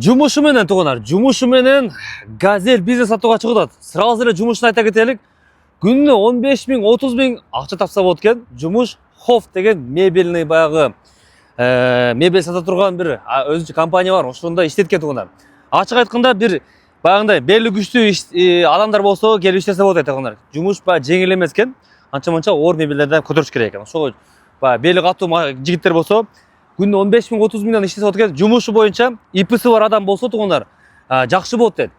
Жумушу менен тугандар, жумушу менен Газель бизнес сатууга чыгып. Сразу эле жумушун айта кетелик. Күнүнө 15 миң, 30 миң акча тапса болот экен. Жумуш Хофф деген мебельный баягы мебель сата турган бир өзүнчө компания бар. Ошондо иштеткен тугандар. Ачык айтканда бир баягындай бели күчтүү адамдар болсо келип иштесе болот тугандар. Жумуш баягы жеңил эмес экен. Анча-мынча оор мебелдерди көтөрүш керек экен. Ошого баягы бели катуу жигиттер болсо күнүнө 15 миң, 30 миңден иштесе болот экен. Жумушу боюнча ИПси бар адам болсо тугандар жакшы болот дейт.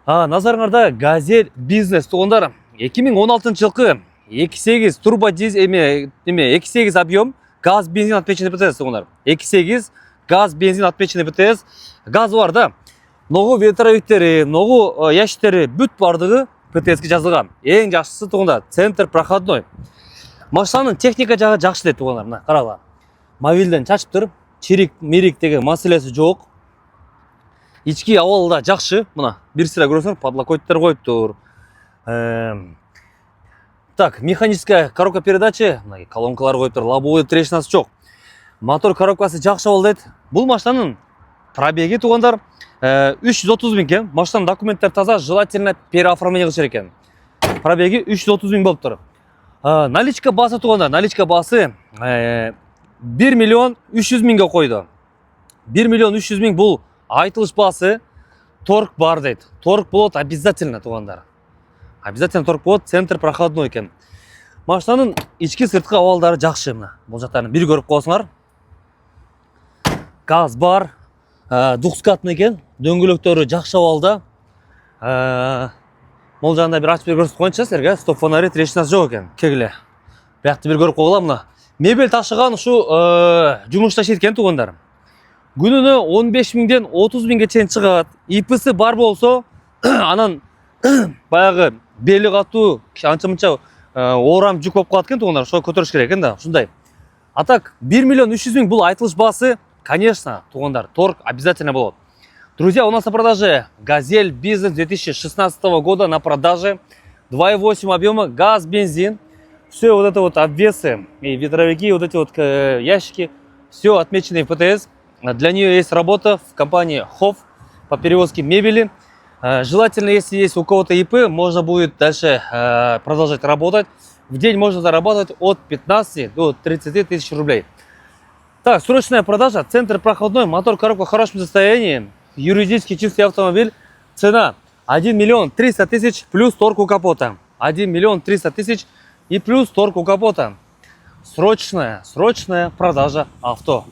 Назарыңарда Газель бизнес тугандар 2016 жылкы 2.8 турбо дизель 2.8 объем газ бензин отмеченный ПТС тугандар. 2.8 газ бензин отмеченный ПТС. Газ бар да. Ногу ветровиктери, ногу ящиктери бүт бардыгы ПТСке жазылган. Эң жакшысы тугандар центр проходной. Машинанын техника жагы жакшы дейт тугандар. Мына карагыла. Мобилден чачып туруп, чирик, мирик деген маселеси жок. Ички абалы да жакшы. Мына бир сыра көрөсүңөр, подлокотниктер коюптур. Так, механическая коробка передачи, мына колонкалар коюптур, лобовой трещинасы жок. Мотор коробкасы жакшы болду дейт. Бул машинанын пробеги тугандар 330 миң экен. Машинанын документтери таза, желательно переоформление кылыш керек экен. Пробеги 330 миң болуп тур. Наличка басы тугандар, наличка басы 1 миллион 300 миңге койду. 1 миллион 300 миң бул айтылыш басы. Торг бар дейт. Торг болот обязательно тугандар. Обязательно торг болот, центр проходной экен. Машинанын ички сырткы абалдары жакшы мына. Бул жактарын бир көрүп коесуңар. Газ бар, двухскатный экен, дөңгөлөктөрү жакшы абалда. Могул жагында бир ачып көрсөтүп коеюнчу силерге. Стоп фонари, трещинасы жок экен. Кегиле. Биякты бир көрүп койгула мына. Мебель ташыган ушу жумушта иштеткен тугандар. Күнүнө 15 миңден 30 миңге чейин чыгат. ИПси бар болсо, анан баягы бели катуу анча-мынча оорам жүк болуп калат экен тугандар. Ошо көтөрүш керек экен да, ушундай. А так 1 миллион 300 миң бул айтылыш басы, конечно, тугандар, торг обязательно болот. Друзья, у нас на продаже Газель бизнес 2016 года на продаже. 2.8 объема, газ, бензин. Все вот это вот обвесы и ветровики, вот эти вот ящики, все отмечены в ПТС. Для нее есть работа в компании Хофф по перевозке мебели. Желательно, если есть у кого-то ИП, можно будет дальше продолжать работать. В день можно зарабатывать от 15 до 30 тысяч рублей. Так, срочная продажа, центр проходной, мотор, коробка в хорошем состоянии, юридически чистый автомобиль. Цена 1 миллион 300 тысяч плюс торг у капота. 1 миллион 300 тысяч и плюс торг у капота. Срочная продажа авто.